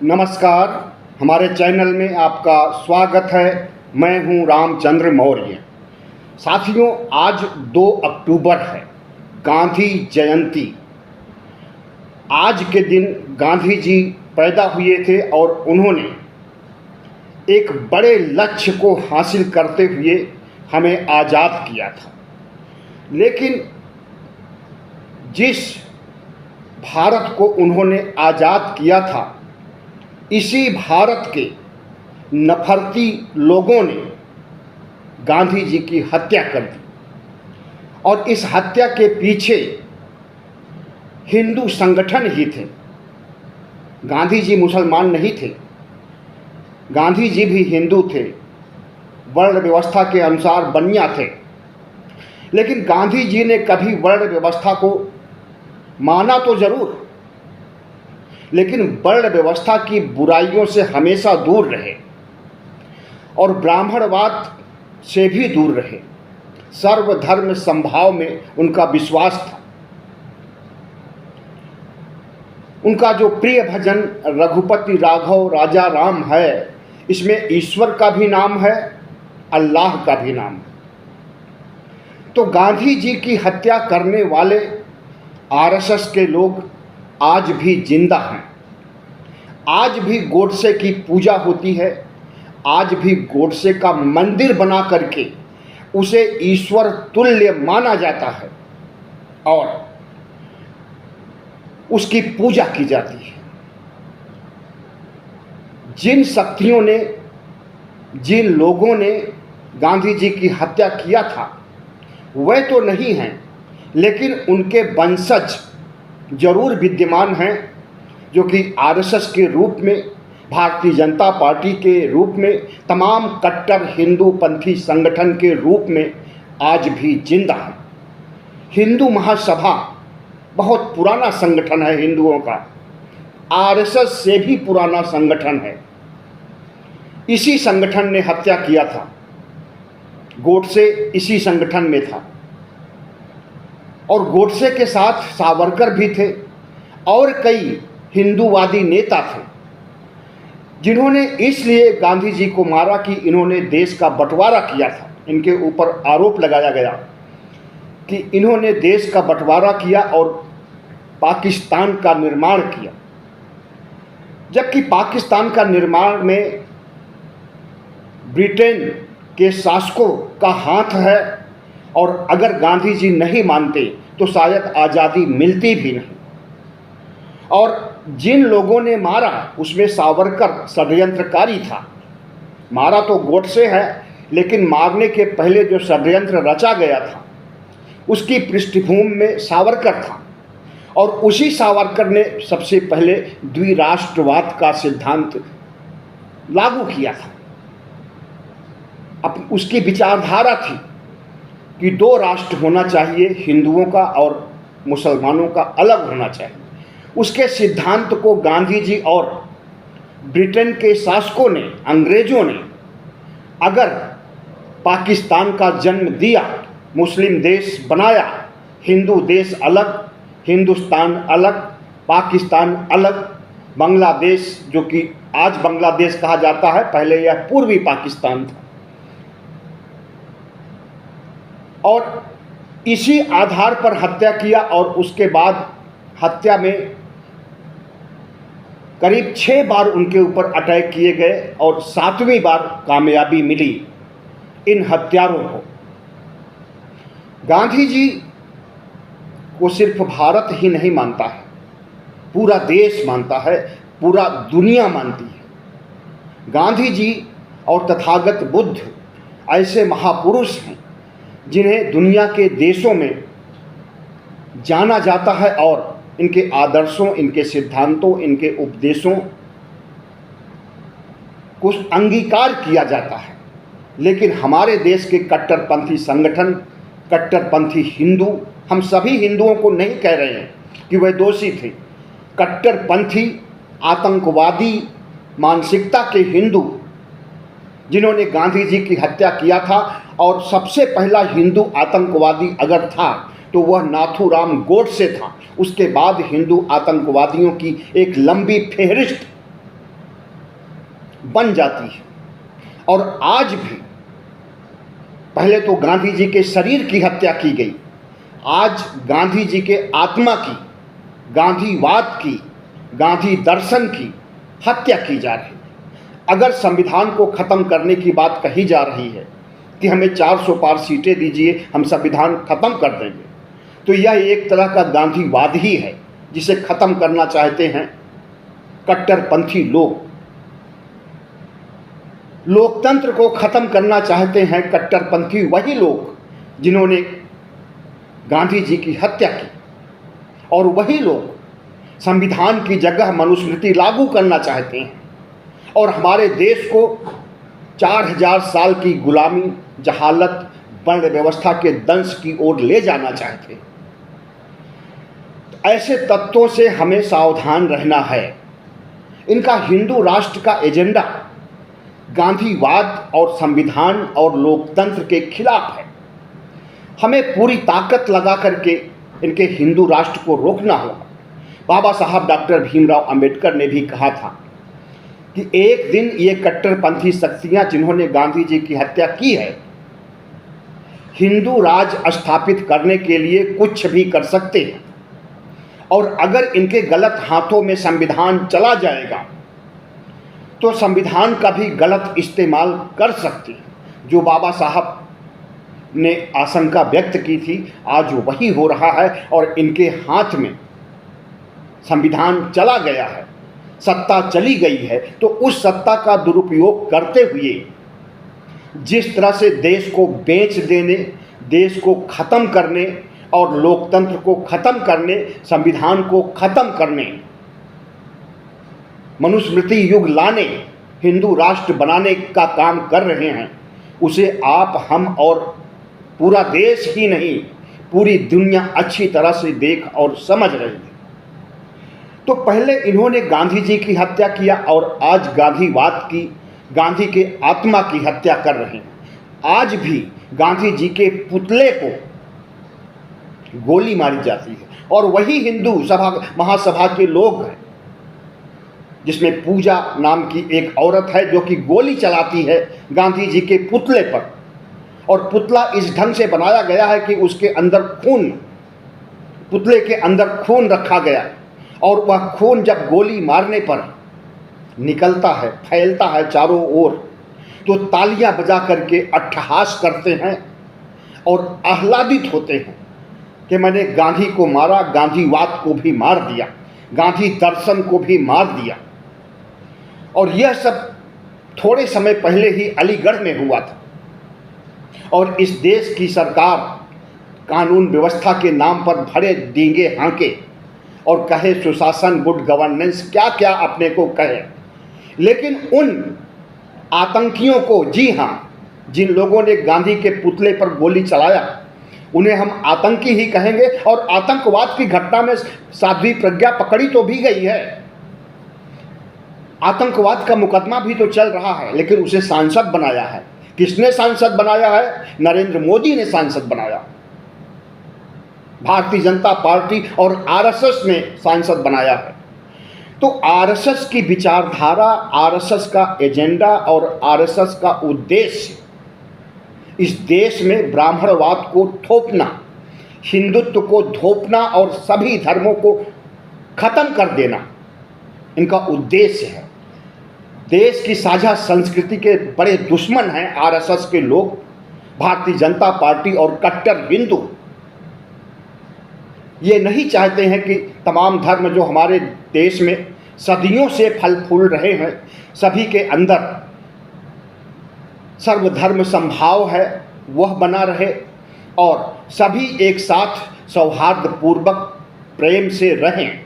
नमस्कार। हमारे चैनल में आपका स्वागत है। मैं हूं रामचंद्र मौर्य। साथियों, आज 2 अक्टूबर है, गांधी जयंती। आज के दिन गांधी जी पैदा हुए थे और उन्होंने एक बड़े लक्ष्य को हासिल करते हुए हमें आज़ाद किया था। लेकिन जिस भारत को उन्होंने आज़ाद किया था, इसी भारत के नफरती लोगों ने गांधी जी की हत्या कर दी और इस हत्या के पीछे हिंदू संगठन ही थे। गांधी जी मुसलमान नहीं थे, गांधी जी भी हिंदू थे, वर्ण व्यवस्था के अनुसार बनिया थे। लेकिन गांधी जी ने कभी वर्ण व्यवस्था को माना तो जरूर, लेकिन वर्ण व्यवस्था की बुराइयों से हमेशा दूर रहे और ब्राह्मणवाद से भी दूर रहे। सर्वधर्म समभाव में उनका विश्वास था। उनका जो प्रिय भजन रघुपति राघव राजा राम है, इसमें ईश्वर का भी नाम है, अल्लाह का भी नाम है। तो गांधी जी की हत्या करने वाले आरएसएस के लोग आज भी जिंदा हैं। आज भी गोडसे की पूजा होती है। आज भी गोडसे का मंदिर बना करके उसे ईश्वर तुल्य माना जाता है और उसकी पूजा की जाती है। जिन शक्तियों ने, जिन लोगों ने गांधी जी की हत्या किया था, वह तो नहीं हैं, लेकिन उनके वंशज जरूर विद्यमान हैं, जो कि आरएसएस के रूप में, भारतीय जनता पार्टी के रूप में, तमाम कट्टर हिंदूपंथी संगठन के रूप में आज भी जिंदा है। हिंदू महासभा बहुत पुराना संगठन है हिंदुओं का, आरएसएस से भी पुराना संगठन है। इसी संगठन ने हत्या किया था। गोडसे इसी संगठन में था और गोडसे के साथ सावरकर भी थे और कई हिंदूवादी नेता थे, जिन्होंने इसलिए गांधी जी को मारा कि इन्होंने देश का बंटवारा किया था। इनके ऊपर आरोप लगाया गया कि इन्होंने देश का बंटवारा किया और पाकिस्तान का निर्माण किया, जबकि पाकिस्तान का निर्माण में ब्रिटेन के शासकों का हाथ है और अगर गांधी जी नहीं मानते तो शायद आज़ादी मिलती भी नहीं। और जिन लोगों ने मारा उसमें सावरकर षड्यंत्रकारी था। मारा तो गोडसे है, लेकिन मारने के पहले जो षड्यंत्र रचा गया था उसकी पृष्ठभूमि में सावरकर था और उसी सावरकर ने सबसे पहले द्विराष्ट्रवाद का सिद्धांत लागू किया था। अब उसकी विचारधारा थी कि 2 राष्ट्र होना चाहिए, हिंदुओं का और मुसलमानों का अलग होना चाहिए। उसके सिद्धांत को गांधी जी और ब्रिटेन के शासकों ने, अंग्रेजों ने अगर पाकिस्तान का जन्म दिया, मुस्लिम देश बनाया, हिंदू देश अलग, हिंदुस्तान अलग, पाकिस्तान अलग, बांग्लादेश जो कि आज बांग्लादेश कहा जाता है, पहले यह पूर्वी पाकिस्तान था। और इसी आधार पर हत्या किया और उसके बाद हत्या में करीब 6 बार उनके ऊपर अटैक किए गए और 7वीं बार कामयाबी मिली इन हत्यारों को। गांधी जी को सिर्फ भारत ही नहीं मानता है, पूरा देश मानता है, पूरा दुनिया मानती है। गांधी जी और तथागत बुद्ध ऐसे महापुरुष हैं जिन्हें दुनिया के देशों में जाना जाता है और इनके आदर्शों, इनके सिद्धांतों, इनके उपदेशों को अंगीकार किया जाता है। लेकिन हमारे देश के कट्टरपंथी संगठन, कट्टरपंथी हिंदू, हम सभी हिंदुओं को नहीं कह रहे हैं कि वह दोषी थे। कट्टरपंथी आतंकवादी मानसिकता के हिंदू जिन्होंने गांधी जी की हत्या किया था, और सबसे पहला हिंदू आतंकवादी अगर था तो वह नाथूराम गोडसे था। उसके बाद हिंदू आतंकवादियों की एक लंबी फेहरिस्त बन जाती है। और आज भी, पहले तो गांधी जी के शरीर की हत्या की गई, आज गांधी जी के आत्मा की, गांधीवाद की, गांधी दर्शन की हत्या की जा रही है। अगर संविधान को ख़त्म करने की बात कही जा रही है कि हमें 400 पार सीटें दीजिए, हम संविधान ख़त्म कर देंगे, तो यह एक तरह का गांधीवाद ही है जिसे ख़त्म करना चाहते हैं कट्टरपंथी लोग। लोकतंत्र को ख़त्म करना चाहते हैं कट्टरपंथी वही लोग जिन्होंने गांधी जी की हत्या की, और वही लोग संविधान की जगह मनुस्मृति लागू करना चाहते हैं और हमारे देश को 4000 साल की गुलामी, जहालत, वर्ण व्यवस्था के दंश की ओर ले जाना चाहते हैं। ऐसे तत्वों से हमें सावधान रहना है। इनका हिंदू राष्ट्र का एजेंडा गांधीवाद और संविधान और लोकतंत्र के खिलाफ है। हमें पूरी ताकत लगा करके इनके हिंदू राष्ट्र को रोकना होगा। बाबा साहब डॉक्टर भीमराव अंबेडकर ने भी कहा था कि एक दिन ये कट्टरपंथी शक्तियां जिन्होंने गांधी जी की हत्या की है, हिंदू राज स्थापित करने के लिए कुछ भी कर सकते हैं, और अगर इनके गलत हाथों में संविधान चला जाएगा तो संविधान का भी गलत इस्तेमाल कर सकते हैं। जो बाबा साहब ने आशंका व्यक्त की थी, आज वही हो रहा है और इनके हाथ में संविधान चला गया है, सत्ता चली गई है। तो उस सत्ता का दुरुपयोग करते हुए जिस तरह से देश को बेच देने, देश को ख़त्म करने और लोकतंत्र को ख़त्म करने, संविधान को ख़त्म करने, मनुस्मृति युग लाने, हिंदू राष्ट्र बनाने का काम कर रहे हैं, उसे आप, हम और पूरा देश ही नहीं, पूरी दुनिया अच्छी तरह से देख और समझ रही है। तो पहले इन्होंने गांधी जी की हत्या किया और आज गांधीवाद की, गांधी के आत्मा की हत्या कर रहे हैं। आज भी गांधी जी के पुतले को गोली मारी जाती है और वही हिंदू सभा, महासभा के लोग हैं, जिसमें पूजा नाम की एक औरत है जो कि गोली चलाती है गांधी जी के पुतले पर। और पुतला इस ढंग से बनाया गया है कि उसके अंदर खून, पुतले के अंदर खून रखा गया, और वह खून जब गोली मारने पर निकलता है, फैलता है चारों ओर, तो तालियां बजा करके अट्टहास करते हैं और आह्लादित होते हैं कि मैंने गांधी को मारा, गांधीवाद को भी मार दिया, गांधी दर्शन को भी मार दिया। और यह सब थोड़े समय पहले ही अलीगढ़ में हुआ था। और इस देश की सरकार कानून व्यवस्था के नाम पर भरे डींगे हाँके और कहे सुशासन, गुड गवर्नेंस, क्या क्या अपने को कहे, लेकिन उन आतंकियों को, जी हाँ, जिन लोगों ने गांधी के पुतले पर गोली चलाया, उन्हें हम आतंकी ही कहेंगे। और आतंकवाद की घटना में साध्वी प्रज्ञा पकड़ी तो भी गई है, आतंकवाद का मुकदमा भी तो चल रहा है, लेकिन उसे सांसद बनाया है। किसने सांसद बनाया है? नरेंद्र मोदी ने सांसद बनाया, भारतीय जनता पार्टी और आरएसएस ने सांसद बनाया है। तो आरएसएस की विचारधारा, आरएसएस का एजेंडा और आरएसएस का उद्देश्य इस देश में ब्राह्मणवाद को थोपना, हिंदुत्व को थोपना और सभी धर्मों को खत्म कर देना इनका उद्देश्य है। देश की साझा संस्कृति के बड़े दुश्मन हैं आरएसएस के लोग, भारतीय जनता पार्टी और कट्टर हिंदू। ये नहीं चाहते हैं कि तमाम धर्म जो हमारे देश में सदियों से फल फूल रहे हैं, सभी के अंदर सर्वधर्म समभाव है, वह बना रहे और सभी एक साथ सौहार्दपूर्वक प्रेम से रहें।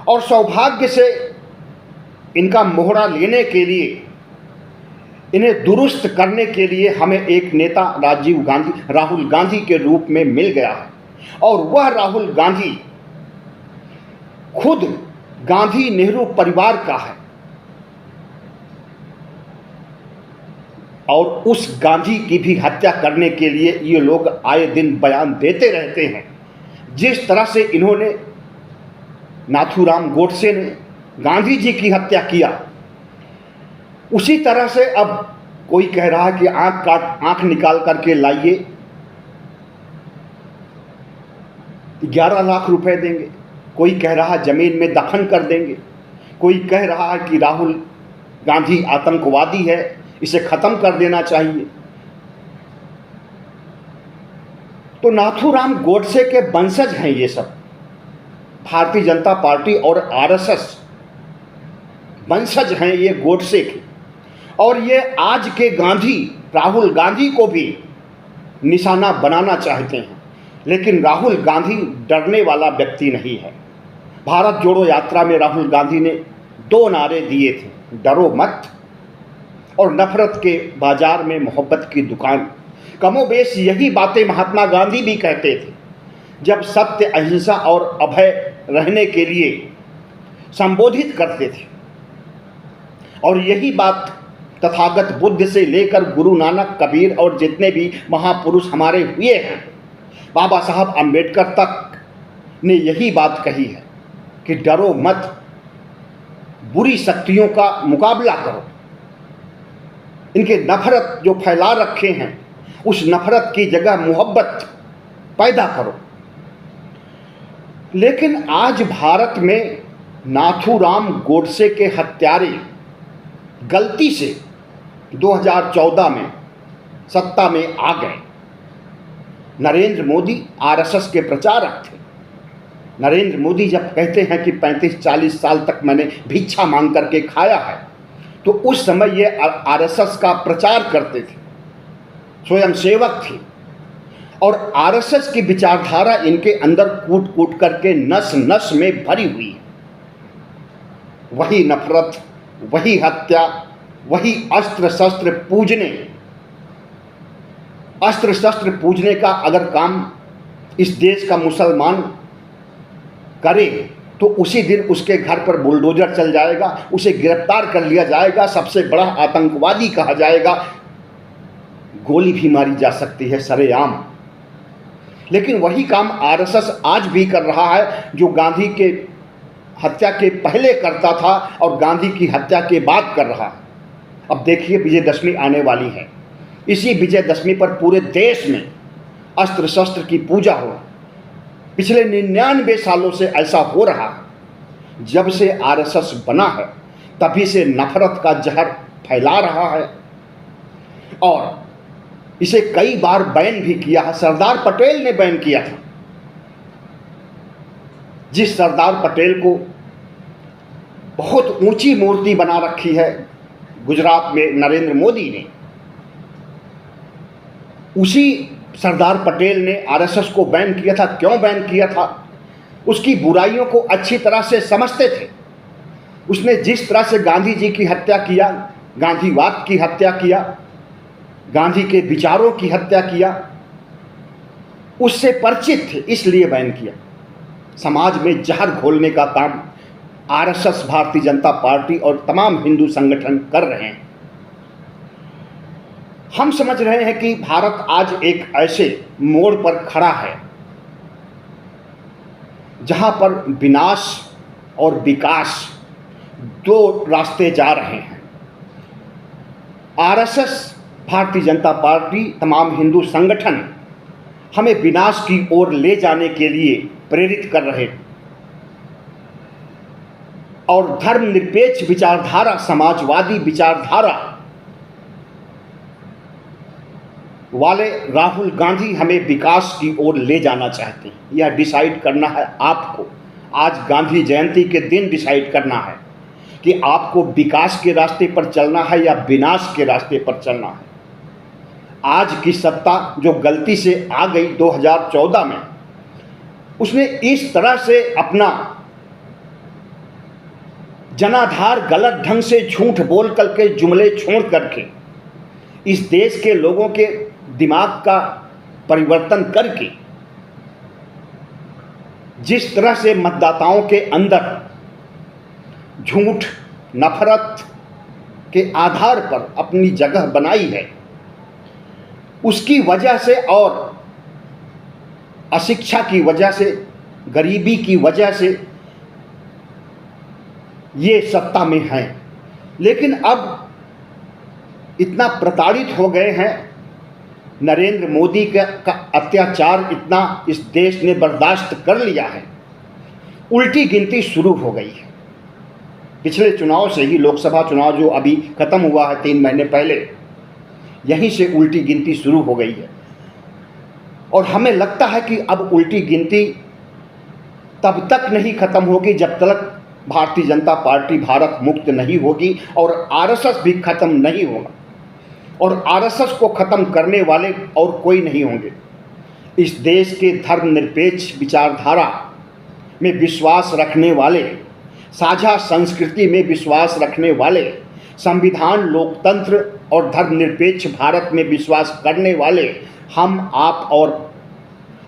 और सौभाग्य से इनका मोहरा लेने के लिए, इन्हें दुरुस्त करने के लिए हमें एक नेता राहुल गांधी के रूप में मिल गया है। और वह राहुल गांधी खुद गांधी नेहरू परिवार का है और उस गांधी की भी हत्या करने के लिए ये लोग आए दिन बयान देते रहते हैं। जिस तरह से इन्होंने, नाथूराम गोडसे ने गांधी जी की हत्या किया, उसी तरह से अब कोई कह रहा है कि आंख निकाल करके लाइए, 11 लाख रुपए देंगे। कोई कह रहा है जमीन में दफन कर देंगे। कोई कह रहा है कि राहुल गांधी आतंकवादी है, इसे खत्म कर देना चाहिए। तो नाथूराम गोडसे के वंशज हैं ये सब, भारतीय जनता पार्टी और आरएसएस वंशज हैं ये गोडसे के। और ये आज के गांधी राहुल गांधी को भी निशाना बनाना चाहते हैं। लेकिन राहुल गांधी डरने वाला व्यक्ति नहीं है। भारत जोड़ो यात्रा में राहुल गांधी ने 2 नारे दिए थे, डरो मत और नफरत के बाजार में मोहब्बत की दुकान। कमोबेश यही बातें महात्मा गांधी भी कहते थे जब सत्य, अहिंसा और अभय रहने के लिए संबोधित करते थे। और यही बात तथागत बुद्ध से लेकर गुरु नानक, कबीर और जितने भी महापुरुष हमारे हुए हैं, बाबा साहब अम्बेडकर तक ने यही बात कही है कि डरो मत, बुरी शक्तियों का मुकाबला करो। इनके नफरत जो फैला रखे हैं, उस नफरत की जगह मोहब्बत पैदा करो। लेकिन आज भारत में नाथूराम गोडसे के हत्यारे गलती से 2014 में सत्ता में आ गए। नरेंद्र मोदी आरएसएस के प्रचारक थे। नरेंद्र मोदी जब कहते हैं कि 35-40 साल तक मैंने भिक्षा मांग करके खाया है, तो उस समय ये आरएसएस का प्रचार करते थे, स्वयं सेवक थे। और आरएसएस की विचारधारा इनके अंदर कूट कूट करके नस नस में भरी हुई है। वही नफरत, वही हत्या, वही अस्त्र शस्त्र पूजने का अगर काम इस देश का मुसलमान करे तो उसी दिन उसके घर पर बुलडोजर चल जाएगा, उसे गिरफ्तार कर लिया जाएगा, सबसे बड़ा आतंकवादी कहा जाएगा, गोली भी मारी जा सकती है सरेआम। लेकिन वही काम आरएसएस आज भी कर रहा है जो गांधी के हत्या के पहले करता था और गांधी की हत्या के बाद कर रहा है। अब देखिए विजयदशमी आने वाली है, इसी विजयदशमी पर पूरे देश में अस्त्र शस्त्र की पूजा हो। पिछले 99 सालों से ऐसा हो रहा है। जब से आरएसएस बना है तभी से नफरत का जहर फैला रहा है और इसे कई बार बैन भी किया है। सरदार पटेल ने बैन किया था। जिस सरदार पटेल को बहुत ऊंची मूर्ति बना रखी है गुजरात में नरेंद्र मोदी ने, उसी सरदार पटेल ने आरएसएस को बैन किया था। क्यों बैन किया था? उसकी बुराइयों को अच्छी तरह से समझते थे। उसने जिस तरह से गांधी जी की हत्या किया, गांधीवाद की हत्या किया, गांधी के विचारों की हत्या किया, उससे परिचित थे, इसलिए बैन किया। समाज में जहर घोलने का काम आरएसएस, भारतीय जनता पार्टी और तमाम हिंदू संगठन कर रहे हैं। हम समझ रहे हैं कि भारत आज एक ऐसे मोड़ पर खड़ा है जहां पर विनाश और विकास 2 रास्ते जा रहे हैं। आरएसएस, भारतीय जनता पार्टी, तमाम हिंदू संगठन हमें विनाश की ओर ले जाने के लिए प्रेरित कर रहे हैं और धर्मनिरपेक्ष विचारधारा, समाजवादी विचारधारा वाले राहुल गांधी हमें विकास की ओर ले जाना चाहते हैं। यह डिसाइड करना है आपको। आज गांधी जयंती के दिन डिसाइड करना है कि आपको विकास के रास्ते पर चलना है या विनाश के रास्ते पर चलना है। आज की सत्ता जो गलती से आ गई 2014 में, उसने इस तरह से अपना जनाधार गलत ढंग से झूठ बोल करके, जुमले छोड़ करके इस देश के लोगों के दिमाग का परिवर्तन करके जिस तरह से मतदाताओं के अंदर झूठ, नफरत के आधार पर अपनी जगह बनाई है, उसकी वजह से और अशिक्षा की वजह से, गरीबी की वजह से ये सत्ता में हैं। लेकिन अब इतना प्रताड़ित हो गए हैं, नरेंद्र मोदी का अत्याचार इतना इस देश ने बर्दाश्त कर लिया है, उल्टी गिनती शुरू हो गई है। पिछले चुनाव से ही, लोकसभा चुनाव जो अभी खत्म हुआ है 3 महीने पहले, यहीं से उल्टी गिनती शुरू हो गई है। और हमें लगता है कि अब उल्टी गिनती तब तक नहीं खत्म होगी जब तक भारतीय जनता पार्टी भारत मुक्त नहीं होगी और आरएसएस भी खत्म नहीं होगा। और आरएसएस को खत्म करने वाले और कोई नहीं होंगे। इस देश के धर्मनिरपेक्ष विचारधारा में विश्वास रखने वाले, साझा संस्कृति में विश्वास रखने वाले, संविधान, लोकतंत्र और धर्मनिरपेक्ष भारत में विश्वास करने वाले हम, आप और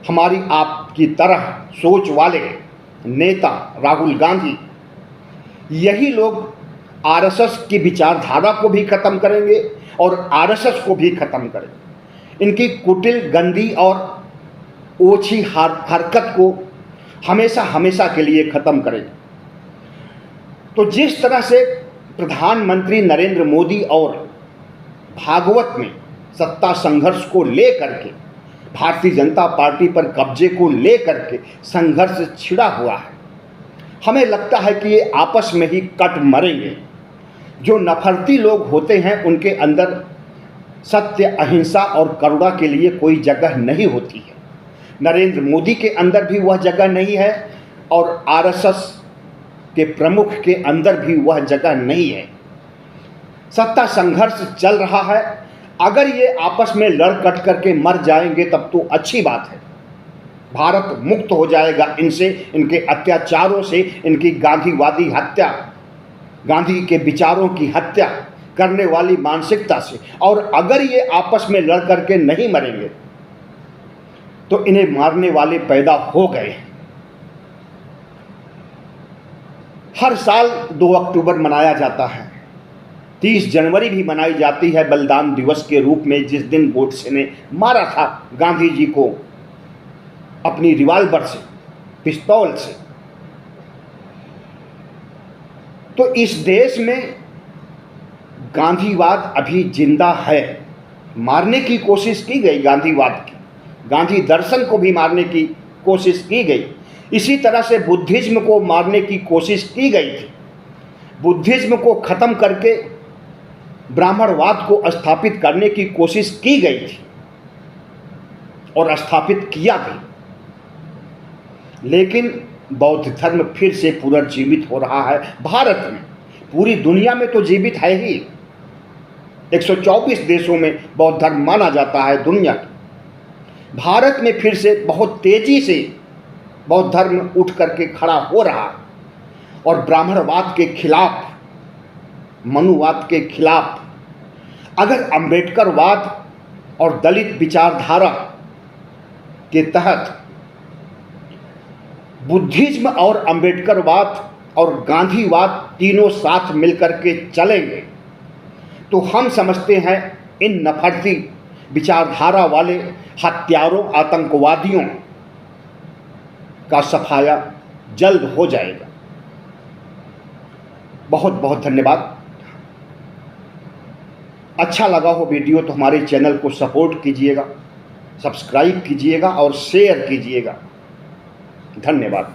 हमारी आपकी तरह सोच वाले नेता राहुल गांधी, यही लोग आरएसएस की विचारधारा को भी खत्म करेंगे और आरएसएस को भी खत्म करेंगे। इनकी कुटिल, गंदी और ओछी हरकत को हमेशा हमेशा के लिए खत्म करेंगे। तो जिस तरह से प्रधानमंत्री नरेंद्र मोदी और भागवत में सत्ता संघर्ष को लेकर के, भारतीय जनता पार्टी पर कब्जे को लेकर के संघर्ष छिड़ा हुआ है, हमें लगता है कि ये आपस में ही कट मरेंगे। जो नफरती लोग होते हैं उनके अंदर सत्य, अहिंसा और करुणा के लिए कोई जगह नहीं होती है। नरेंद्र मोदी के अंदर भी वह जगह नहीं है और आरएसएस के प्रमुख के अंदर भी वह जगह नहीं है। सत्ता संघर्ष चल रहा है। अगर ये आपस में लड़ कट करके मर जाएंगे तब तो अच्छी बात है, भारत मुक्त हो जाएगा इनसे, इनके अत्याचारों से, इनकी गांधीवादी हत्या, गांधी के विचारों की हत्या करने वाली मानसिकता से। और अगर ये आपस में लड़ करके नहीं मरेंगे तो इन्हें मारने वाले पैदा हो गए। हर साल 2 अक्टूबर मनाया जाता है, 30 जनवरी भी मनाई जाती है बलिदान दिवस के रूप में, जिस दिन गोडसे ने मारा था गांधी जी को अपनी रिवाल्वर से, पिस्तौल से। तो इस देश में गांधीवाद अभी जिंदा है। मारने की कोशिश की गई गांधीवाद की, गांधी दर्शन को भी मारने की कोशिश की गई। इसी तरह से बुद्धिज्म को मारने की कोशिश की गई थी। बुद्धिज्म को खत्म करके ब्राह्मणवाद को स्थापित करने की कोशिश की गई थी और स्थापित किया भी। लेकिन बौद्ध धर्म फिर से पुनर्जीवित हो रहा है भारत में। पूरी दुनिया में तो जीवित है ही, 124 देशों में बौद्ध धर्म माना जाता है दुनिया की। भारत में फिर से बहुत तेजी से बौद्ध धर्म उठ करके खड़ा हो रहा है और ब्राह्मणवाद के खिलाफ, मनुवाद के खिलाफ, अगर अंबेडकरवाद और दलित विचारधारा के तहत बुद्धिज्म और अंबेडकरवाद और गांधीवाद तीनों साथ मिलकर के चलेंगे तो हम समझते हैं इन नफरती विचारधारा वाले हत्यारों, आतंकवादियों का सफाया जल्द हो जाएगा। बहुत बहुत धन्यवाद। अच्छा लगा हो वीडियो तो हमारे चैनल को सपोर्ट कीजिएगा, सब्सक्राइब कीजिएगा और शेयर कीजिएगा। धन्यवाद।